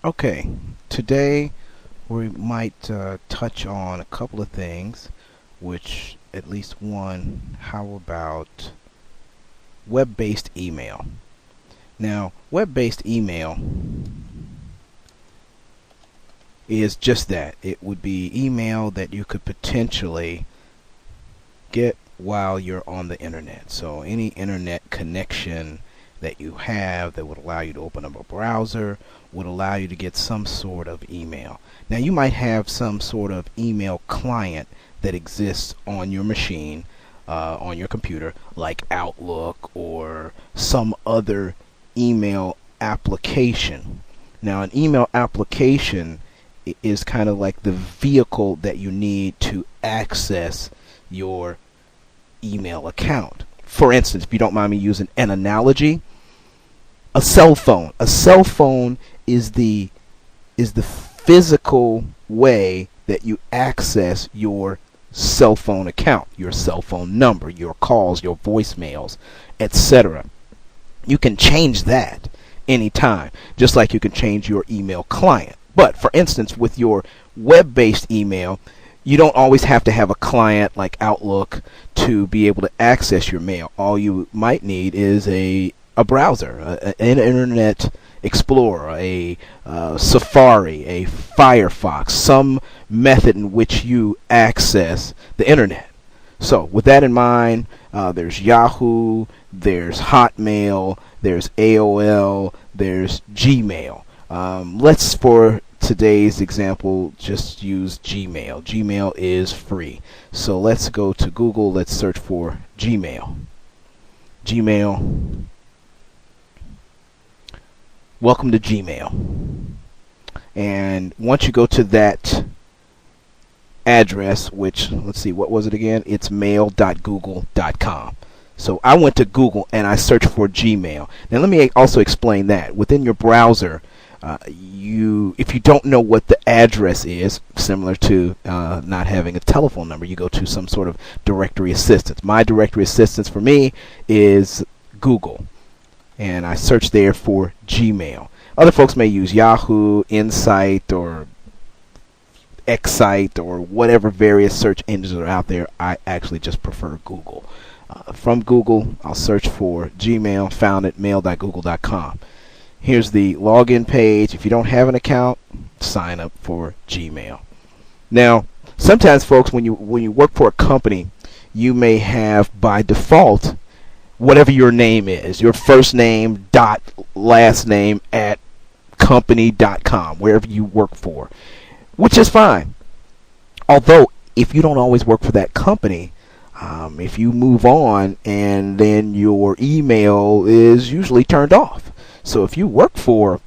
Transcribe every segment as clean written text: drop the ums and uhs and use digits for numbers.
Okay, today we might touch on a couple of things, which at least one, how about web-based email? Now, web-based email is just that. It would be email that you could potentially get while you're on the internet. So any internet connection that you have that would allow you to open up a browser would allow you to get some sort of email. Now you might have some sort of email client that exists on your machine, on your computer, like Outlook or some other email application. Now an email application is kind of like the vehicle that you need to access your email account. For instance, if you don't mind me using an analogy, a cell phone. A cell phone is the physical way that you access your cell phone account, your cell phone number, your calls, your voicemails, etc. You can change that anytime, just like you can change your email client. But for instance, with your web-based email, you don't always have to have a client like Outlook to be able to access your mail. All you might need is a browser, an Internet Explorer, a Safari, a Firefox, some method in which you access the Internet. So with that in mind, there's Yahoo, there's Hotmail, there's AOL, there's Gmail. Let's, for today's example, just use Gmail. Gmail is free. So let's go to Google. Let's search for Gmail. Gmail. Welcome to Gmail. And once you go to that address, which, let's see, what was it again? It's mail.google.com. So I went to Google and I searched for Gmail. Now let me also explain that. Within your browser, if you don't know what the address is, similar to not having a telephone number, you go to some sort of directory assistance. My directory assistance for me is Google, and I search there for Gmail. Other folks may use Yahoo, Insight, or Excite, or whatever various search engines are out there. I actually just prefer Google. From Google, I'll search for Gmail, found it, mail.google.com. Here's the login page. If you don't have an account, sign up for Gmail. Now, sometimes, folks, when you work for a company, you may have by default whatever your name is, your first name dot last name at company.com, wherever you work for, which is fine. Although, if you don't always work for that company, if you move on and then your email is usually turned off. So if you work for,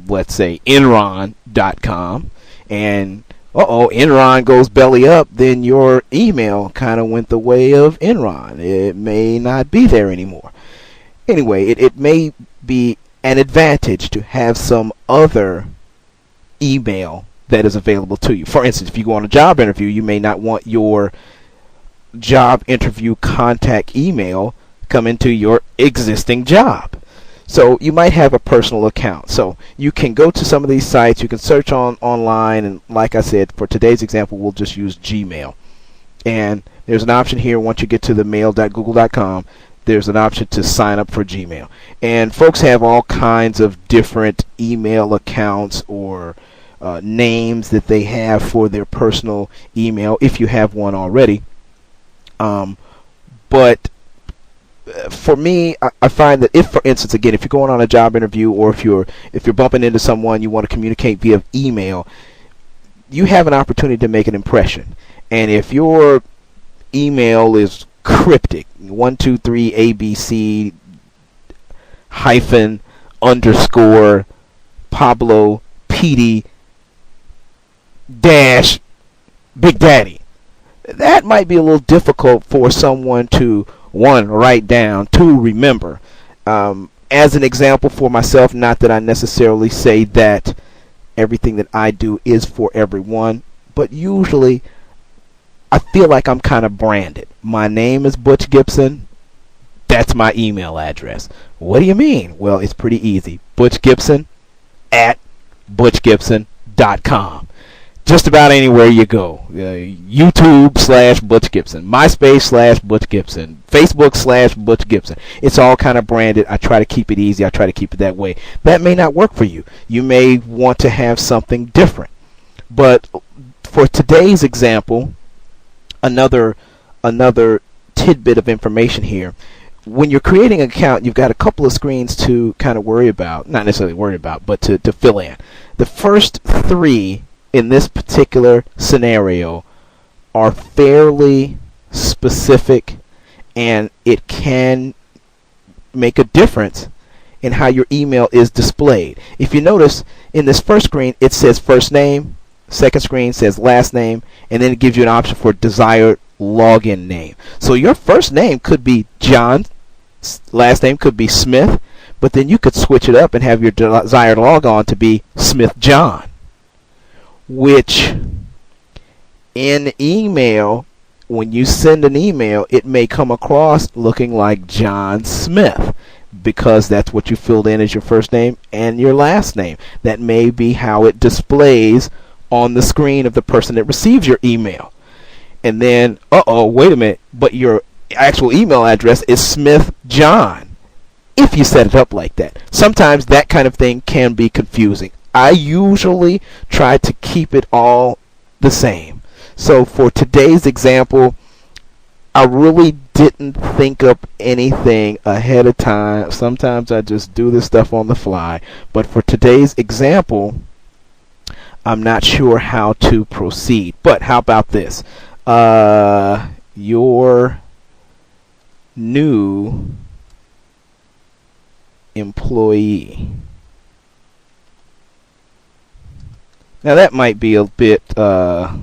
let's say, Enron.com, and Enron goes belly up, then your email kind of went the way of Enron. It may not be there anymore. Anyway, it may be an advantage to have some other email that is available to you. For instance, if you go on a job interview, you may not want your job interview contact email come into your existing job. So you might have a personal account. So you can go to some of these sites, you can search online, and like I said, for today's example, we'll just use Gmail. And there's an option here, once you get to the mail.google.com, there's an option to sign up for Gmail. And folks have all kinds of different email accounts or names that they have for their personal email, if you have one already. But for me, I find that if, for instance, again, if you're going on a job interview, or if you're bumping into someone you want to communicate via email, you have an opportunity to make an impression. And if your email is cryptic, 123 ABC hyphen underscore Pablo Petey dash Big Daddy, that might be a little difficult for someone to, one, write down, two, remember. As an example for myself, not that I necessarily say that everything that I do is for everyone, but usually I feel like I'm kind of branded. My name is Butch Gibson. That's my email address. What do you mean? Well, it's pretty easy. Butch Gibson at butchgibson.com. Just about anywhere you go. YouTube / Butch Gibson, MySpace / Butch Gibson, Facebook / Butch Gibson. It's all kind of branded. I try to keep it easy. I try to keep it that way. That may not work for you. You may want to have something different. But for today's example, another tidbit of information here. When you're creating an account, you've got a couple of screens to kind of worry about. Not necessarily worry about, but to fill in. The first three in this particular scenario are fairly specific, and it can make a difference in how your email is displayed. If you notice, in this first screen it says first name, second screen says last name, and then it gives you an option for desired login name. So your first name could be John, last name could be Smith, but then you could switch it up and have your desired logon to be Smith John, which in email, when you send an email, it may come across looking like John Smith, because that's what you filled in as your first name and your last name. That may be how it displays on the screen of the person that receives your email. And then, wait a minute, but your actual email address is Smith John, if you set it up like that. Sometimes that kind of thing can be confusing. I usually try to keep it all the same. So for today's example, I really didn't think up anything ahead of time. Sometimes I just do this stuff on the fly. But for today's example, I'm not sure how to proceed. But how about this? Your new employee. Now that might be a bit, I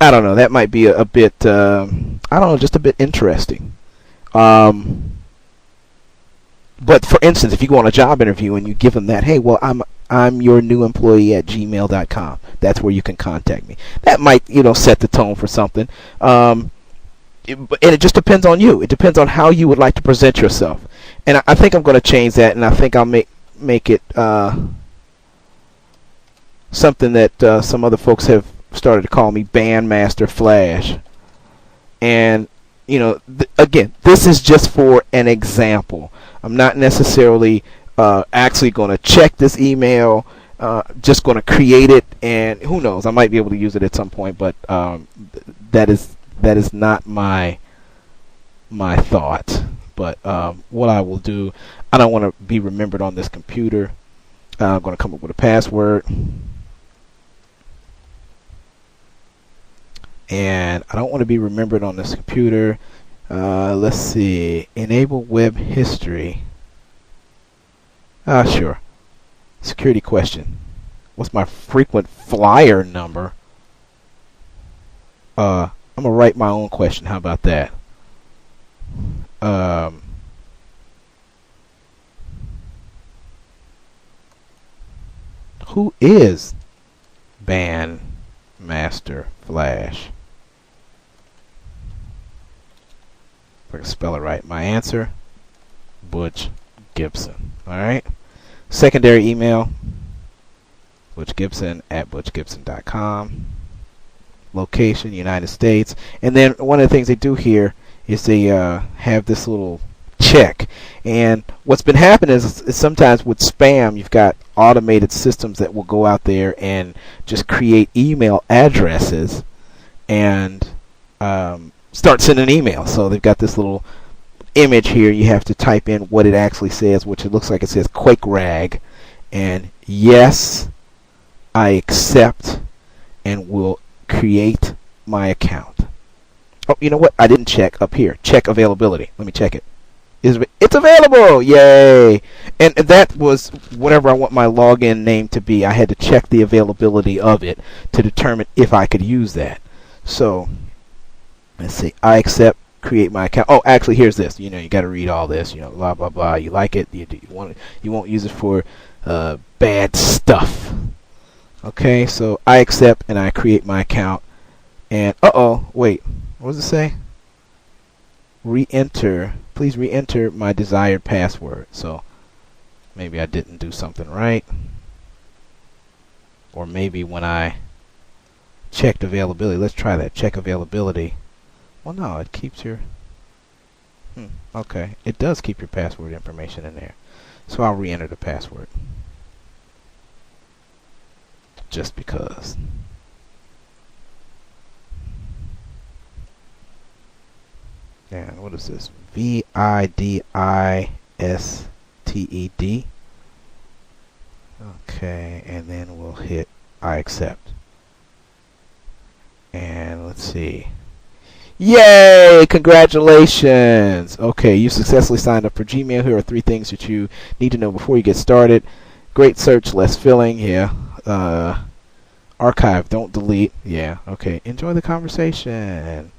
don't know, that might be a bit, I don't know, just a bit interesting. But for instance, if you go on a job interview and you give them that, hey, well, I'm your new employee at gmail.com. That's where you can contact me. That might, set the tone for something. And it just depends on you. It depends on how you would like to present yourself. And I think I'm going to change that, and I think I'll make it something that some other folks have started to call me Bandmaster Flash. And again, this is just for an example. I'm not necessarily actually going to check this email, just going to create it, and who knows, I might be able to use it at some point, but that is not my thought. But what I will do, I don't want to be remembered on this computer. I'm going to come up with a password. And I don't want to be remembered on this computer. Let's see. Enable web history. Sure. Security question. What's my frequent flyer number? I'm going to write my own question. How about that? Who is Bandmaster Flash? If I can spell it right. My answer, Butch Gibson. Alright. Secondary email, butchgibson@butchgibson.com. Location, United States. And then one of the things they do here is they have this little check. And what's been happening is sometimes with spam, you've got automated systems that will go out there and just create email addresses and start sending emails. So they've got this little image here. You have to type in what it actually says, which it looks like it says Quake Rag, and yes, I accept and will create my account. Oh, you know what? I didn't check up here. Check availability. Let me check it. It's available! Yay! And that was whatever I want my login name to be. I had to check the availability of it to determine if I could use that. So, let's see. I accept, create my account. Oh, actually, here's this. You got to read all this. Blah, blah, blah. You like it. You want it. You won't use it for bad stuff. Okay, so I accept and I create my account. And, wait. What does it say? Re-enter. Please re-enter my desired password. So Maybe I didn't do something right, or maybe when I checked availability, let's try that, check availability. Well, no, it keeps your okay, it does keep your password information in there, so I'll re-enter the password just because. And what is this? VIDISTED. Okay, and then we'll hit I accept. And let's see. Yay! Congratulations! Okay, you successfully signed up for Gmail. Here are 3 things that you need to know before you get started. Great search, less filling. Yeah. Archive, don't delete. Yeah. Okay. Enjoy the conversation.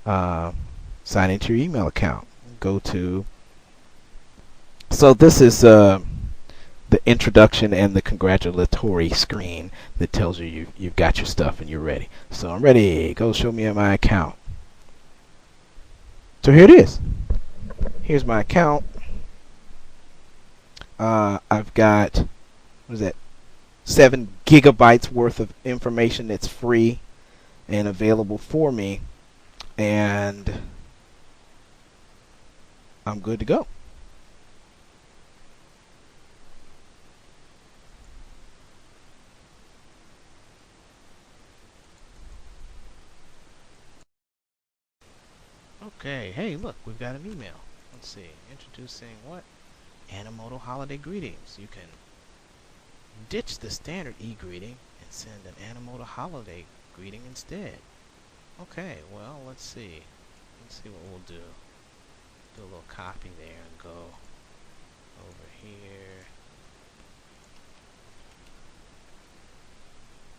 Sign into your email account. Go to. So this is the introduction and the congratulatory screen that tells you you've got your stuff and you're ready. So I'm ready. Go show me my account. So here it is. Here's my account. I've got, what is that, 7 gigabytes worth of information that's free and available for me, and I'm good to go. Okay, hey, look, we've got an email. Let's see, introducing what? Animoto holiday greetings. You can ditch the standard e-greeting and send an Animoto holiday greeting instead. Okay, well, let's see. Let's see what we'll do. Do a little copy there and go over here.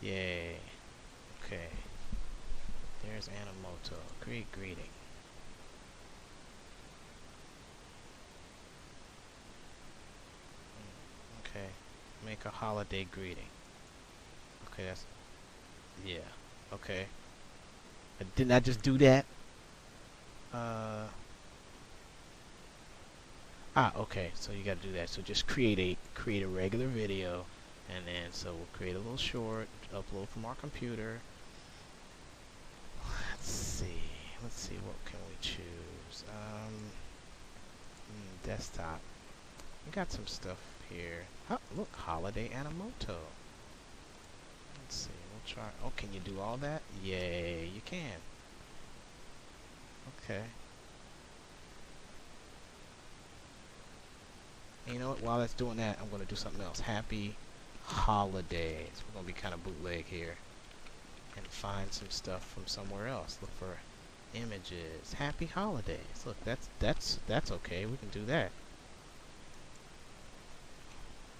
Yay. Okay. There's Animoto. Great greeting. Okay. Make a holiday greeting. Okay, that's... Yeah. Okay. Didn't I just do that? Okay. So you got to do that. So just create a regular video, and then so we'll create a little short, upload from our computer. Let's see. Let's see. What can we choose? Desktop. We got some stuff here. Oh, look, Holiday Animoto. Let's see. We'll try. Oh, can you do all that? Yay, you can. Okay. And you know what? While that's doing that, I'm going to do something else. Happy Holidays. We're going to be kind of bootleg here and find some stuff from somewhere else. Look for images. Happy Holidays. Look, that's okay. We can do that.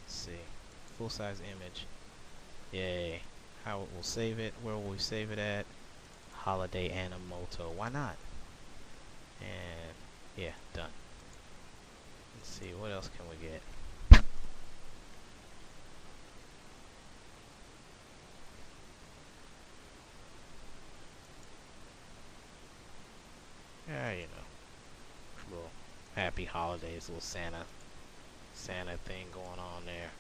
Let's see. Full-size image. Yay. How we'll save it. Where will we save it at? Holiday Animoto. Why not? And yeah, done. Let's see, what else can we get? Yeah, you know, little happy holidays, little Santa thing going on there.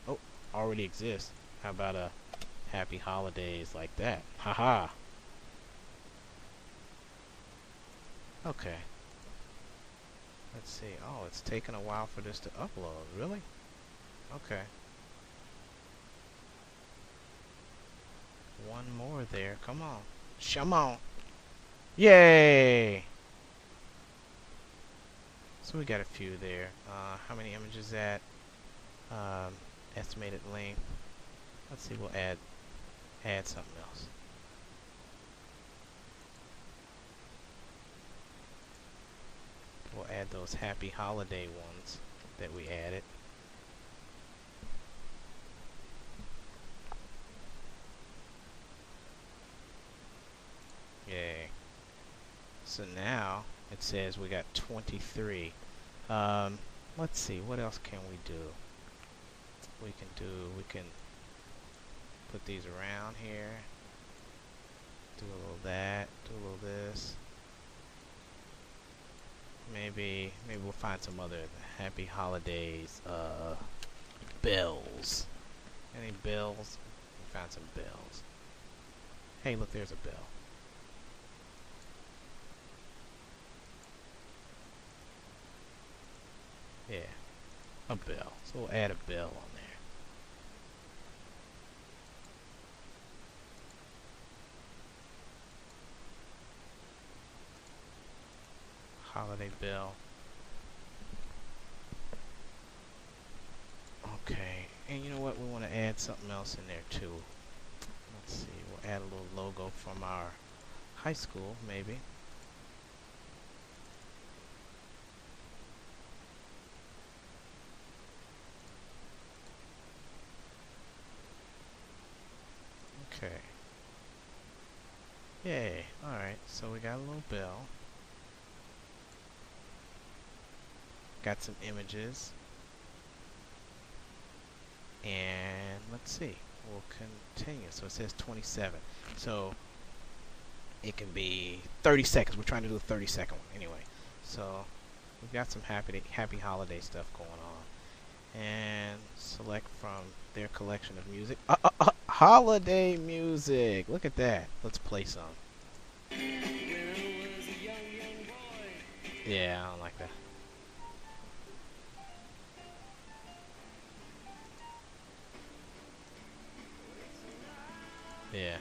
Oh, already exists. How about a happy holidays like that? Haha. Okay. Let's see. Oh, it's taking a while for this to upload. Really? Okay. One more there. Come on. Come on. Yay! So we got a few there. How many images is that? Estimated length. Let's see. We'll add something else. We'll add those happy holiday ones that we added. Yay. So now it says we got 23. Let's see, what else can we do? We can put these around here. Do a little that, do a little this. maybe we'll find some other happy holidays bells. Any bells? We found some bells. Hey, look, there's a bell. Yeah, a bell. So we'll add a bell on there. Holiday bell. Okay, and you know what? We want to add something else in there too. Let's see. We'll add a little logo from our high school, maybe. Okay. Yay. Alright, so we got a little bell. Got some images. And let's see. We'll continue. So it says 27. So it can be 30 seconds. We're trying to do a 30-second one anyway. So we've got some happy holiday stuff going on. And select from their collection of music. Holiday music. Look at that. Let's play some. Yeah, I don't like that. Yeah.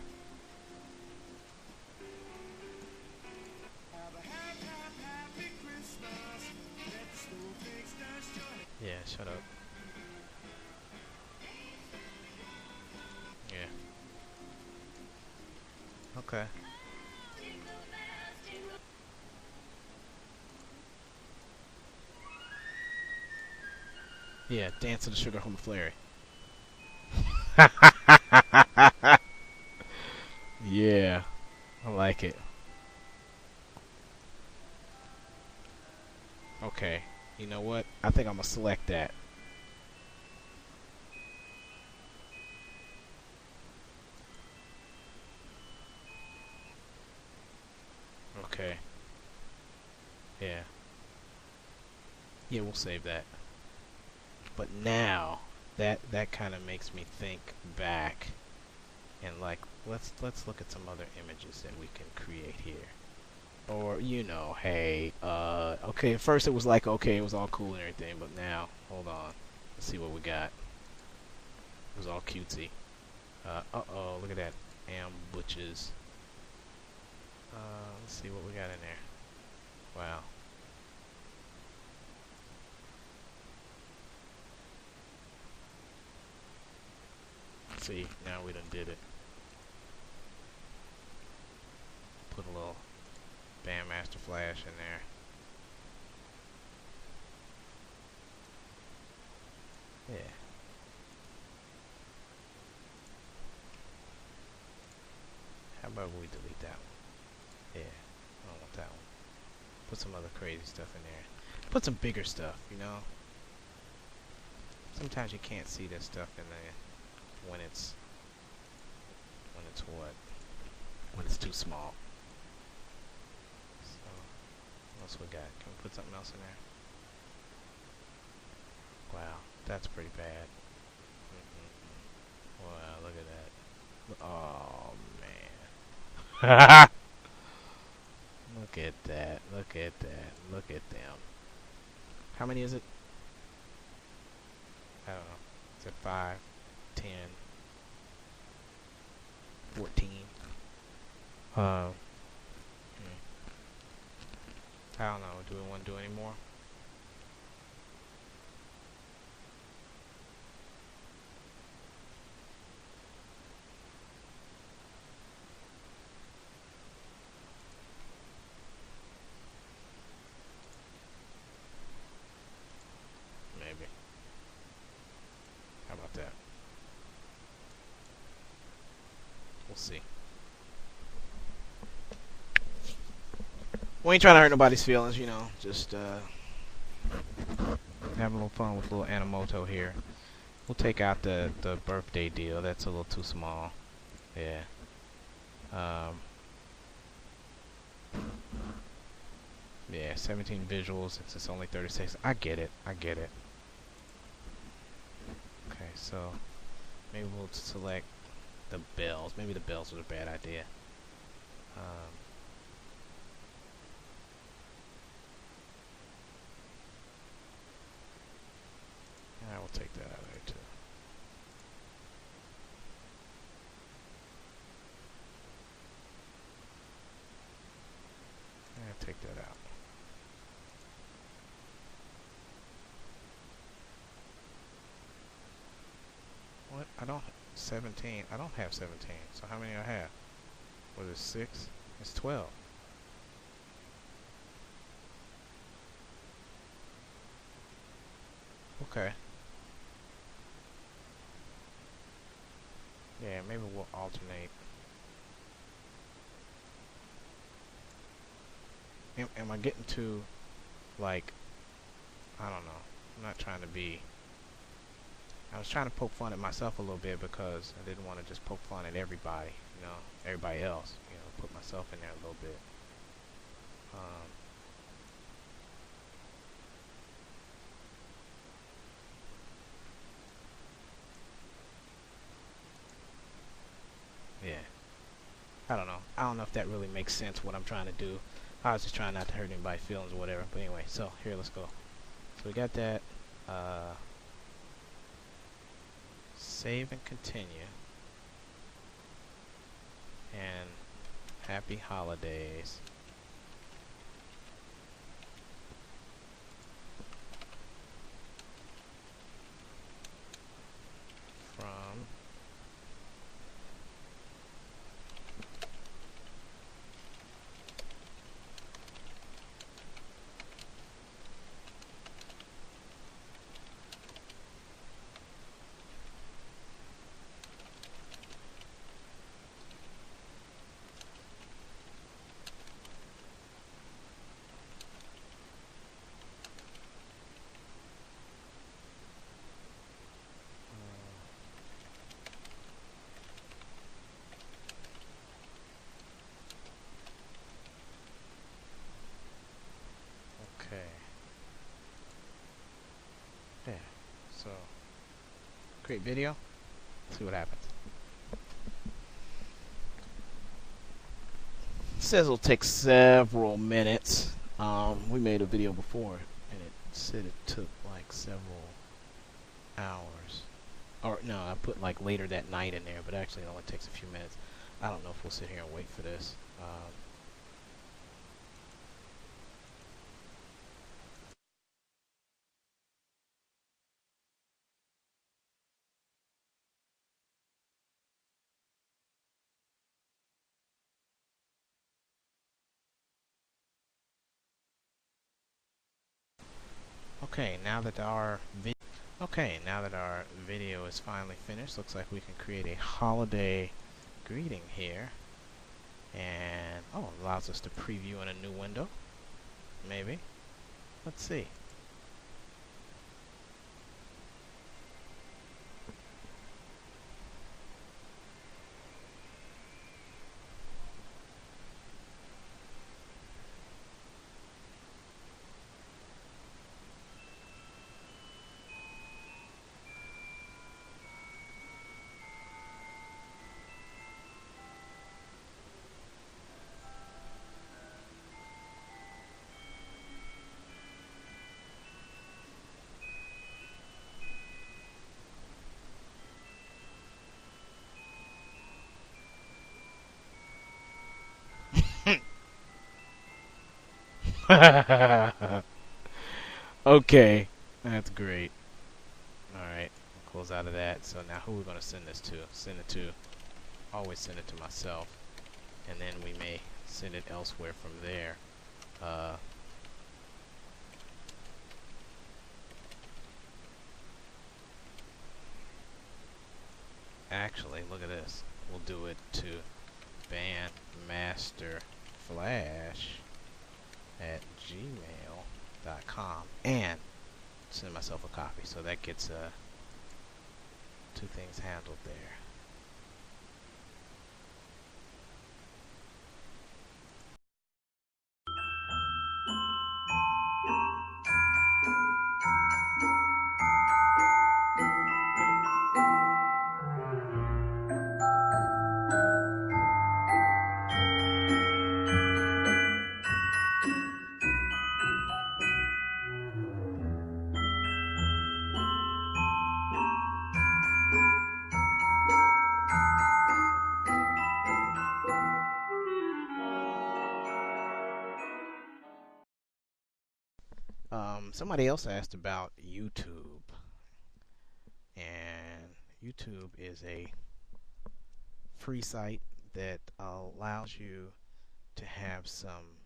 Yeah, shut up. Yeah. Okay. Yeah, dance to the Sugar Home Flurry. Yeah, I like it. Okay, you know what? I think I'm gonna select that. Okay. Yeah. Yeah, we'll save that. But now that kind of makes me think back and like let's look at some other images that we can create here. Or hey, okay, at first it was like okay, it was all cool and everything, but now hold on. Let's see what we got. It was all cutesy. Uh-oh, look at that. Ambushes. Let's see what we got in there. Wow. See, now we done did it. Put a little Bandmaster Flash in there. Yeah. How about we delete that one? Yeah, I don't want that one. Put some other crazy stuff in there. Put some bigger stuff, Sometimes you can't see this stuff in there when it's what? When it's too small. So, what else we got? Can we put something else in there? Wow, that's pretty bad. Wow, look at that. Oh, man. Look at that. Look at that. Look at them. How many is it? I don't know. Is it 5, 10, 14? I don't know. Do we want to do any more? Maybe. How about that? We'll see. We ain't trying to hurt nobody's feelings, Just have a little fun with little Animoto here. We'll take out the birthday deal. That's a little too small. Yeah. Yeah, 17 visuals since it's only 36. I get it. I get it. Okay, so maybe we'll select the bells. Maybe the bells was a bad idea. I will take that out of there too. I'll take that out. What? I don't 17. I don't have 17. So how many I have? What is 6? It's 12. Okay. Yeah, maybe we'll alternate. Am I getting too, like, I don't know. I'm not trying to be. I was trying to poke fun at myself a little bit because I didn't want to just poke fun at everybody, you know, everybody else. You know, put myself in there a little bit. Yeah. I don't know. I don't know if that really makes sense what I'm trying to do. I was just trying not to hurt anybody's feelings or whatever. But anyway, so here, let's go. So we got that. Save and continue. And happy holidays. From okay. Yeah. So create video. See what happens. It says it'll take several minutes. We made a video before and it said it took like several hours. Or no, I put like later that night in there, but actually it only takes a few minutes. I don't know if we'll sit here and wait for this. Okay, now that our video is finally finished, looks like we can create a holiday greeting here. And oh, it allows us to preview in a new window. Maybe. Let's see. Okay, that's great. Alright, we'll close out of that. So now who are we going to send this to? Send it to, always send it to myself. And then we may send it elsewhere from there. Actually, look at this. We'll do it to bandmasterflash@gmail.com and send myself a copy. So that gets two things handled there. Somebody else asked about YouTube, and YouTube is a free site that allows you to have some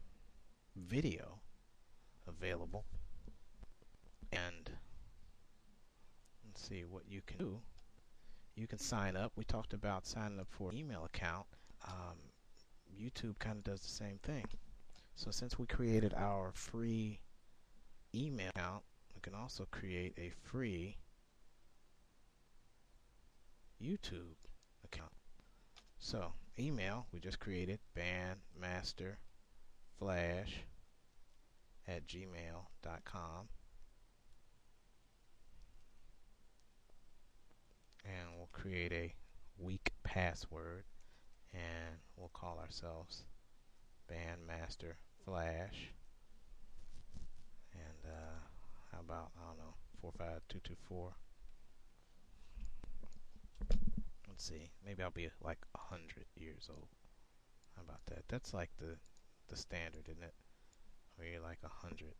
video available. And let's see what you can do. You can sign up. We talked about signing up for an email account. YouTube kind of does the same thing. So since we created our free email account, we can also create a free YouTube account. So email, we just created bandmasterflash@gmail.com, and we'll create a weak password, and we'll call ourselves Bandmaster Flash. And how about, I don't know, 45224. Let's see, maybe I'll be like 100 years old. How about that? That's like the standard, isn't it? Where you're like 100.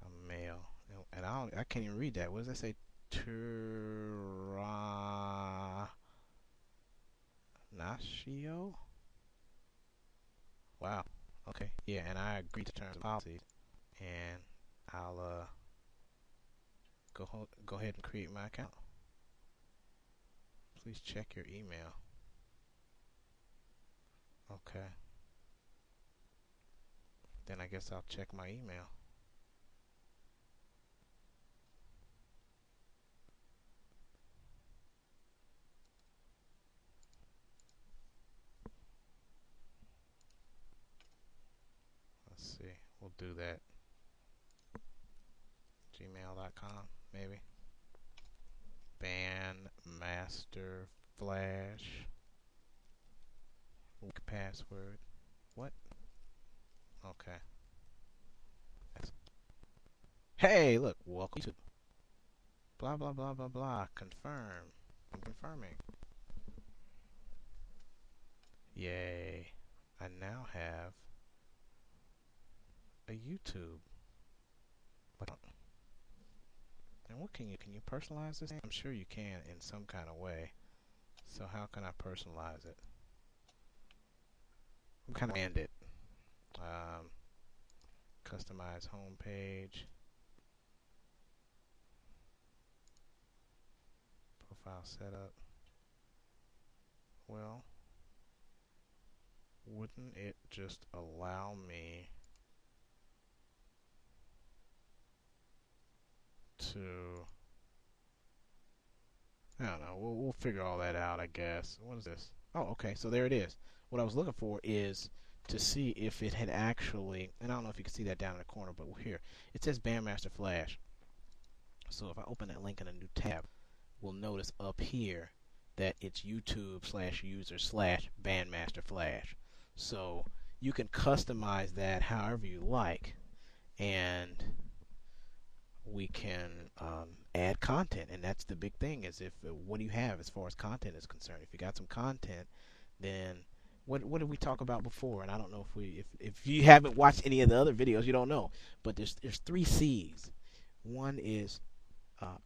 I'm male, and I can't even read that. What does that say? Natio? Wow. Okay. Yeah, and I agree to terms and policies, and I'll go ahead and create my account. Please check your email. Okay. Then I guess I'll check my email. Let's see. We'll do that. Gmail.com, maybe. Bandmaster Flash. Weak password. What? Okay. Hey, look. Welcome to blah blah blah blah blah. Confirm. I'm confirming. Yay. I now have a YouTube account. And what can you personalize this? I'm sure you can in some kind of way. So how can I personalize it? I'm kind of end it. Customize homepage. Profile setup. Well, wouldn't it just allow me to, I don't know, we'll figure all that out, I guess. What is this? Oh, okay, so there it is. What I was looking for is to see if it had actually, and I don't know if you can see that down in the corner, but here, it says Bandmaster Flash. So if I open that link in a new tab, we'll notice up here that it's YouTube/user/Bandmaster Flash. So you can customize that however you like, and we can add content. And that's the big thing, is if what do you have as far as content is concerned. If you got some content, then what did we talk about before? And I don't know if you haven't watched any of the other videos, you don't know. But there's 3 C's. One is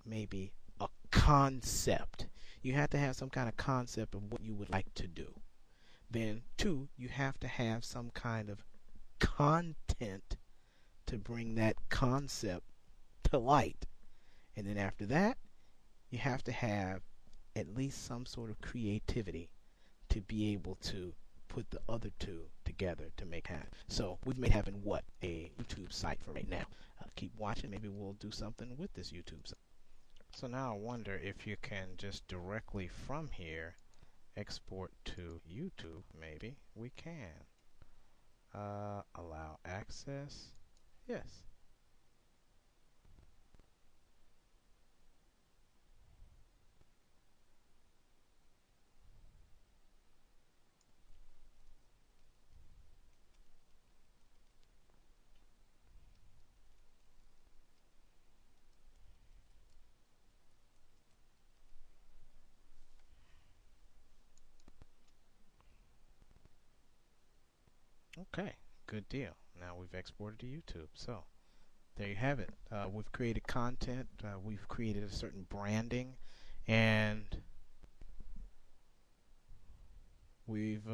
maybe a concept. You have to have some kind of concept of what you would like to do. Then 2, you have to have some kind of content to bring that concept to light. And then after that, you have to have at least some sort of creativity to be able to put the other 2 together to make happen. So we've made happen what? A YouTube site for right now. Keep watching. Maybe we'll do something with this YouTube site. So now I wonder if you can just directly from here export to YouTube. Maybe we can. Allow access. Yes. Okay, Good deal. Now we've exported to YouTube. So there you have it. We've created content. We've created a certain branding, and we've